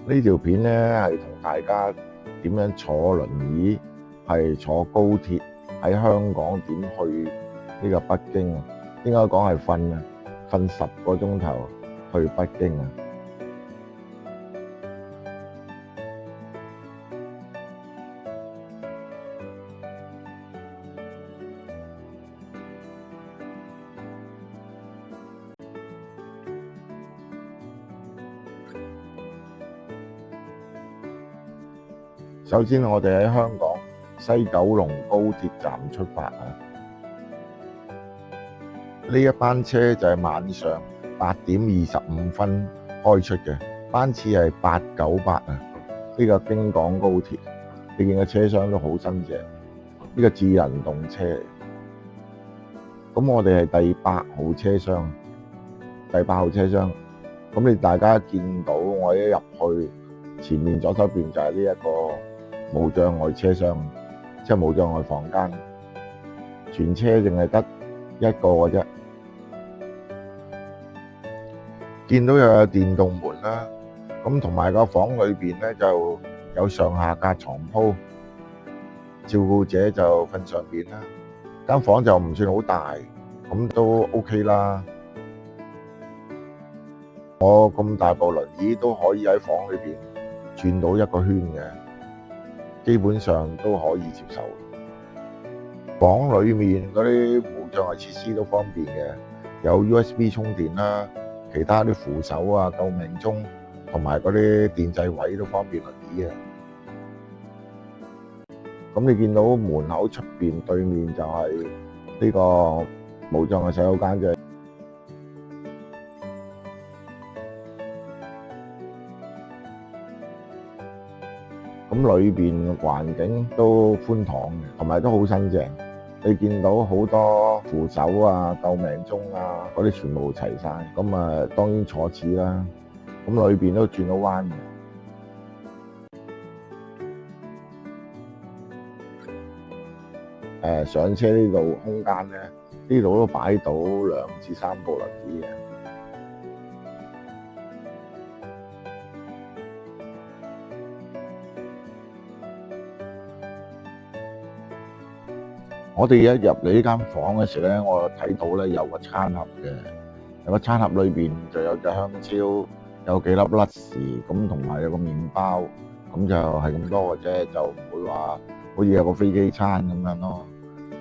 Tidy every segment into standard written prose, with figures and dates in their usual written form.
呢條片咧係同大家點樣坐輪椅，係坐高鐵喺香港點去呢個北京啊？應該講係瞓10個鐘頭去北京啊！首先我哋喺香港西九龍高鐵站出發啊！呢一班車就係晚上8點25分開出嘅，班次係898啊！呢個京港高鐵，你見個車廂都好新淨，呢個智能動車嚟。咁我哋係第8號車廂，第8號車廂。咁你大家見到我一入去，前面左手邊就係呢一個無障礙車廂，即係無障礙房間，全車淨係得一個嘅啫。見到又有電動門啦，咁同埋個房裏邊咧就有上下格床鋪，照顧者就瞓上邊啦。間房就唔算好大，咁都 OK 啦。我咁大部輪椅都可以喺房裏邊轉到一個圈嘅，基本上都可以接受。房裏面嗰啲無障礙設施都方便嘅，有 USB 充電啦，其他啲扶手啊、救命鐘同埋嗰啲電掣位都方便輪椅嘅。咁你見到門口出邊對面就係呢個無障礙洗手間嘅。咁裏邊環境都寬敞嘅，同埋都好新淨。你見到好多扶手啊、救命鐘啊嗰啲全部齊晒。咁啊，當然坐廁啦。咁裏邊都轉到彎嘅。上車呢度空間咧，呢度都擺到2至3部輪椅嘅。我哋一入嚟呢間房嘅時咧，我睇到咧有個餐盒嘅，有個餐盒裏邊就有隻香蕉，有幾粒甩豉，咁同埋有個麵包，咁就係咁多嘅啫，就唔會話好似有個飛機餐咁樣咯。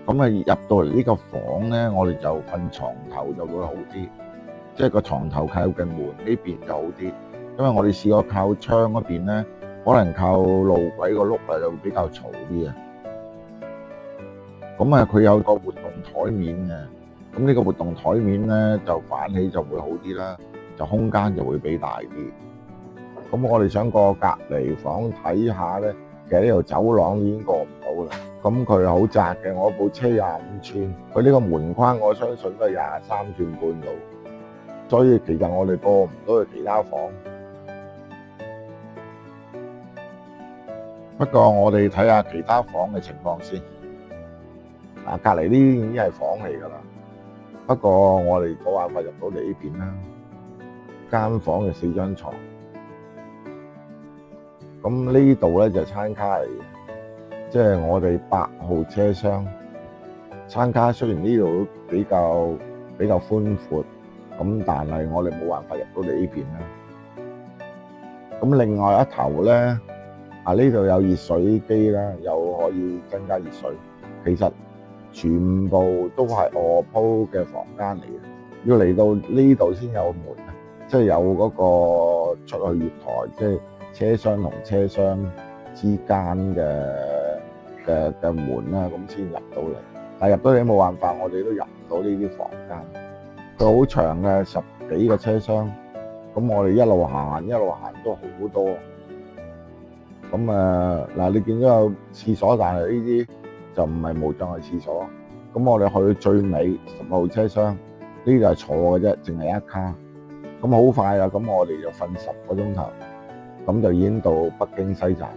咁啊入到嚟呢個房咧，我哋就瞓床頭就會好啲，即係個床頭靠近門呢邊就好啲，因為我哋試過靠窗嗰邊咧，可能靠路軌個轆啊就會比較嘈啲啊。咁啊，佢有個活動台面嘅，咁呢個活動台面咧就反起就會好啲啦，就空間就會比大啲。咁我哋想過隔離房睇下咧，其實呢條走廊已經過唔到啦。咁佢好窄嘅，我部車25寸，佢呢個門框我相信都係23寸半度，所以其實我哋過唔到去其他房。不過我哋睇下其他房嘅情況先。隔離呢啲已經係房嚟㗎啦，不過我哋冇辦法入到嚟呢邊啦。間房就4張床，咁呢度咧就餐卡嚟嘅，即係我哋8號車廂。餐卡雖然呢度比較寬闊，咁但係我哋冇辦法入到嚟呢邊啦。咁另外一頭咧，呢度有熱水機啦，又可以增加熱水。其實全部都係臥鋪嘅房間嚟嘅，要嚟到呢度先有門，即係有嗰個出去月台，即係車廂同車廂之間嘅門啦，咁先入到嚟。但係入到嚟冇辦法，我哋都入唔到呢啲房間。佢好長嘅10幾個車廂，咁我哋一路行都好多。咁嗱，你見到有廁所，但係呢啲就唔係無障礙廁所。咁我哋去最尾10號車廂，呢度係坐嘅啫，淨係一卡。咁好快啊！咁我哋就瞓10個鐘頭，咁就已經到北京西站。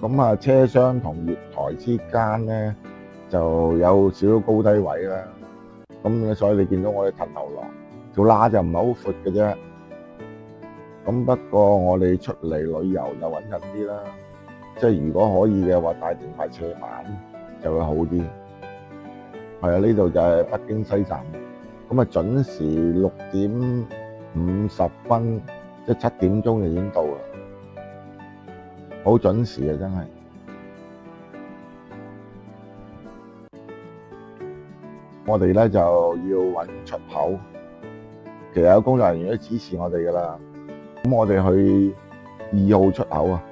咁車廂同月台之間咧，就有少少高低位啦。咁所以你見到我哋騰流廊條罅就唔係好闊嘅啫。咁不過我哋出嚟旅遊就穩陣啲啦。即係如果可以嘅話，帶定塊斜板就會好啲。係啊，呢度就係北京西站。咁啊，準時6:50，即係7點鐘就已經到啦，好準時啊，真係。我哋咧就要揾出口，其實有工作人員都指示我哋噶啦。咁我哋去2號出口啊，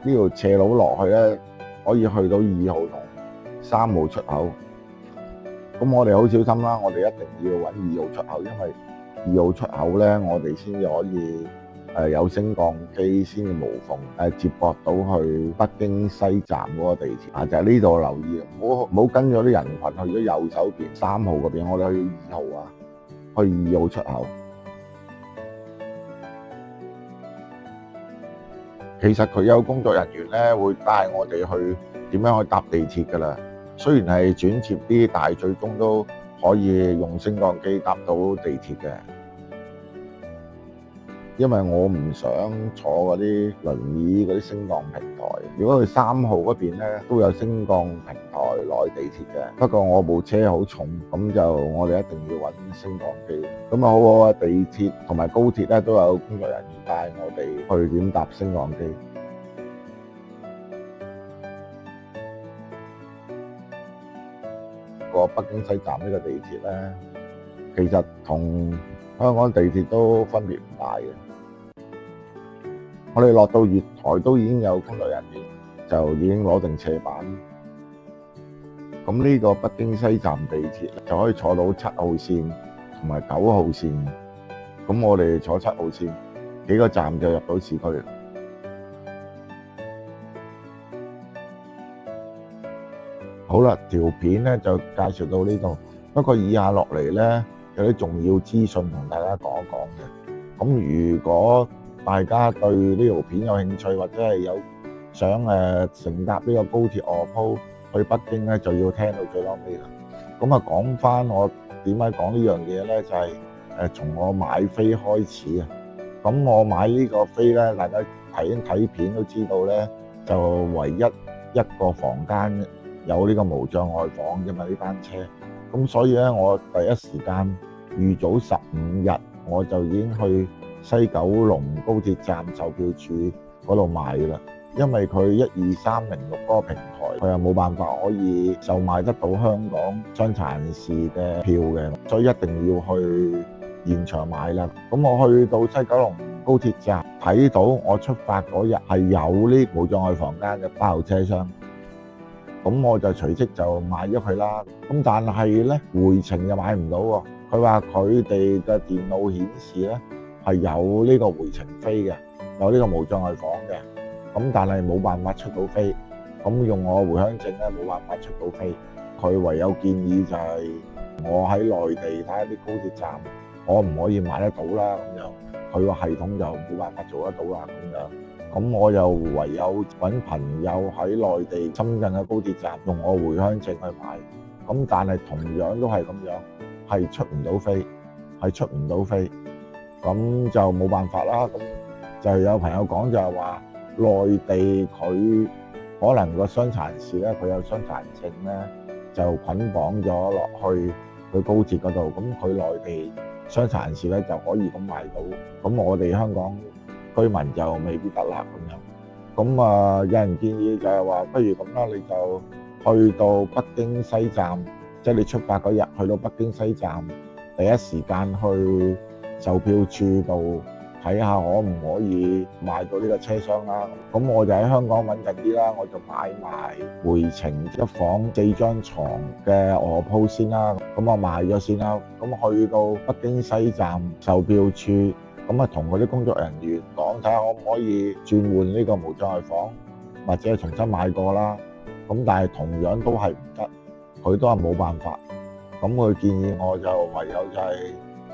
呢條斜路落去咧，可以去到2號同3號出口。咁我哋好小心啦，我哋一定要揾2號出口，因為2號出口咧，我哋先至可以有升降機先至無縫接駁到去北京西站嗰個地鐵啊。就係呢度留意，唔好跟咗啲人群去咗右手邊3號嗰邊，我哋去2號啊，去2號出口。其實佢有工作人員咧會帶我哋去點樣去搭地鐵㗎啦。雖然係轉接啲，但係最終都可以用升降機搭到地鐵嘅。因為我唔想坐嗰啲輪椅嗰啲升降平台。如果去3號嗰邊咧都有升降平台落地鐵嘅，不過我部車好重，咁就我哋一定要揾升降機。咁啊好好啊，地鐵同埋高鐵咧都有工作人員帶我哋去點搭升降機。個北京西站呢個地鐵咧，其實同香港地鐵都分別唔大嘅。我哋落到月台都已經有工作人員，就已經攞定斜板。咁呢個北京西站地鐵就可以坐到7號線同埋9號線。咁我哋坐7號線，幾個站就入到市區啦。好啦，條片咧就介紹到呢度。不過以下落嚟咧有啲重要資訊同大家講一講嘅。咁如果大家對呢條片有興趣，或者係有想乘搭呢個高鐵臥鋪去北京咧，就要聽到最後尾啦。咁啊，講翻我點解講呢樣嘢咧，就係從我買飛開始啊。咁我買呢個飛咧，大家睇片都知道咧，就唯一一個房間有呢個無障礙房啫嘛，呢班車。咁所以咧，我第一時間預早15日我就已經去西九龍高鐵站售票處嗰度買啦。因為佢12306嗰個平台，佢又冇辦法可以售賣得到香港傷殘人士嘅票嘅，所以一定要去現場買啦。咁我去到西九龍高鐵站，睇到我出發嗰日係有呢無障礙房間嘅8號車廂。咁我就隨即就買咗佢啦。咁但係咧回程就買唔到喎。佢話佢哋嘅電腦顯示咧係有呢個回程飛嘅，有呢個無障礙房嘅。咁但係冇辦法出到飛。咁用我回鄉證咧冇辦法出到飛。佢唯有建議就係我喺內地睇下啲高鐵站，可唔可以買得到啦？咁樣佢個系統就冇辦法做得到啦。咁樣。咁我又唯有揾朋友喺內地深圳嘅高鐵站用我回鄉證去買，咁但係同樣都係咁樣，係出唔到飛，咁就冇辦法啦。咁就有朋友講就係話，內地佢可能個傷殘人士咧，佢有傷殘證咧，就捆綁咗落去佢高鐵嗰度，咁佢內地傷殘人士咧就可以咁買到，咁我哋香港居民就未必得啦咁樣。咁啊，有人建議就係話，不如咁啦，你就去到北京西站，即係你出發嗰日去到北京西站，第一時間去售票處度睇下可唔可以買到呢個車廂啦。咁我就喺香港穩陣啲啦，我就買埋回程1房4張床嘅臥鋪先啦。咁我買咗先啦。咁去到北京西站售票處，咁啊同嗰啲工作人員講，睇下可唔可以轉換呢個無障礙房，或者重新買過啦。咁但係同樣都係唔得，佢都係冇辦法。咁佢建議我就唯有就係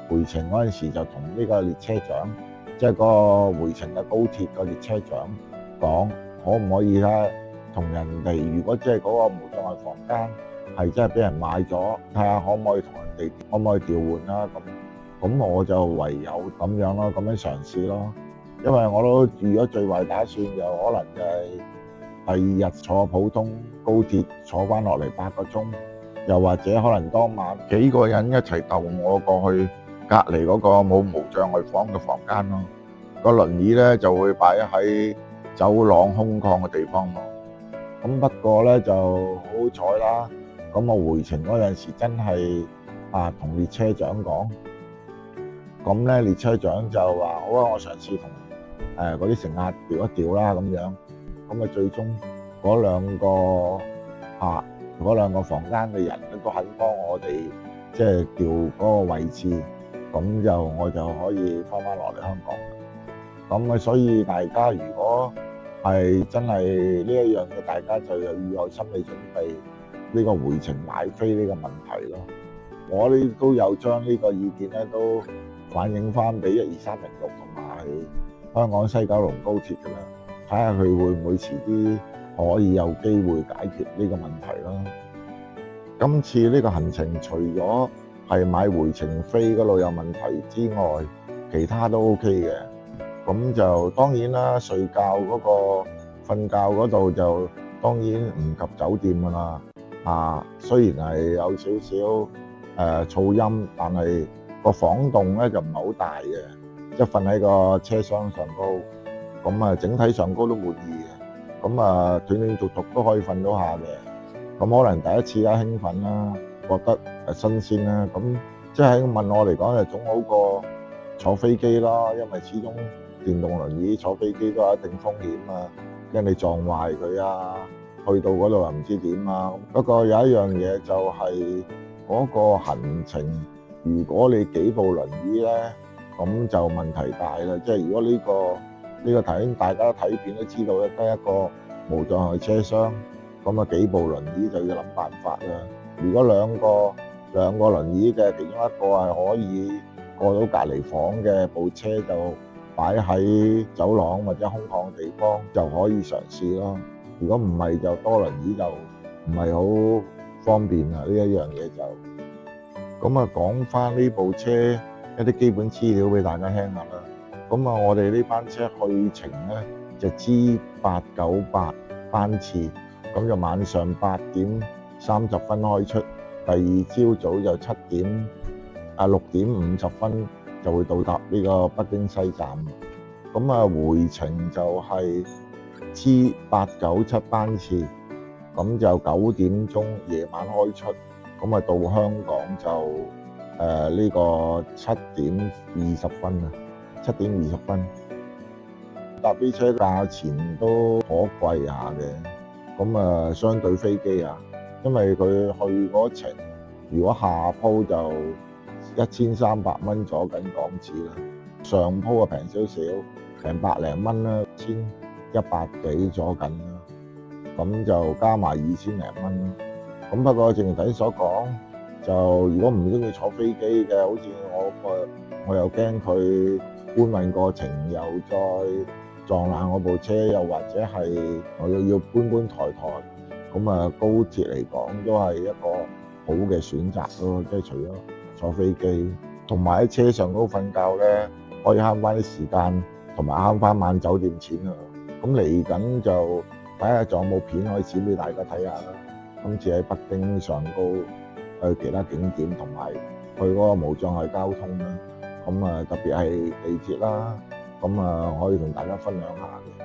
回程嗰陣時就同呢個列車長，即係嗰個回程嘅高鐵個列車長講，可唔可以咧同人哋，如果即係嗰個無障礙房間係真係俾人買咗，睇下可唔可以同人哋可唔可以調換啦。咁我就唯有咁樣咯，咁樣嘗試咯。因為我都預咗最壞打算，有可能就係第二日坐普通高鐵坐翻落嚟8個鐘，又或者可能當晚幾個人一齊逗我過去隔離嗰個冇無障礙房嘅房間咯。個輪椅咧就會擺喺走廊空曠嘅地方咯。咁不過咧就好彩啦，咁我回程嗰陣時真係同列車長講，咁咧列車長就話好啊，我嘗試同嗰啲乘客調一調啦咁樣。咁最終嗰兩個房間嘅人咧都肯幫我哋即係調嗰個位置，咁我就可以翻落嚟香港。咁所以大家如果係真係呢一樣嘢，大家就要有心理準備呢個回程買飛呢個問題咯。我呢都有將呢個意見咧都反映翻俾12306同埋香港西九龍高鐵㗎啦，睇下佢會唔會遲啲可以有機會解決呢個問題咯。今次呢個行程除咗係買回程飛嗰度有問題之外，其他都 OK 嘅。咁就當然啦，睡覺嗰個瞓覺嗰度就當然唔及酒店㗎啦。雖然係有少少噪音，但係個房棟咧就唔係好大嘅，即係瞓喺個車廂上高，咁整體上高都滿意嘅。咁斷斷續續都可以瞓到下嘅。咁可能第一次啦，興奮啦，覺得新鮮啦。咁即係問我嚟講，就總好過坐飛機啦，因為始終電動輪椅坐飛機都有一定風險啊，驚你撞壞佢啊，去到嗰度又唔知點啊。不過有一樣嘢就係嗰個行程，如果你幾部輪椅咧，咁就問題大啦。即係如果呢個頭先大家睇片都知道咧，得一個無障礙車廂，咁幾部輪椅就要諗辦法啦。如果兩個輪椅嘅其中一個係可以過到隔離房嘅，部車就擺喺走廊或者空曠嘅地方就可以嘗試咯。如果唔係就多輪椅就唔係好方便啦。呢一樣嘢就咁講翻呢部車一啲基本資料俾大家聽下啦。咁我哋呢班車去程咧就 G898 班次，咁就晚上8點30分開出，第二朝早就6點50分就會到達呢個北京西站。咁回程就係 G897 班次，咁就9點鐘夜晚開出，咁到香港就呢個7點20分啊，7點20分。搭呢車價錢都可貴下嘅，咁相對飛機因為佢去嗰程如果下鋪就1300蚊左緊港紙啦，上鋪平少少，平百零蚊啦，1100幾左緊啦，咁就加埋2000零蚊啦。咁不過正如頭先所講，就如果唔中意坐飛機嘅，好似我又驚佢搬運過程又再撞爛我部車，又或者係我要搬抬，咁高鐵嚟講都係一個好嘅選擇咯。即係除咗坐飛機，同埋喺車上嗰度瞓覺咧，可以慳翻啲時間，同埋慳翻晚酒店錢啊。咁嚟緊就睇下仲有冇片可以剪俾大家睇下啦。今次喺北京上高去其他景點，同埋去嗰個無障礙交通啦。咁特別係地鐵啦，咁可以同大家分享下嘅。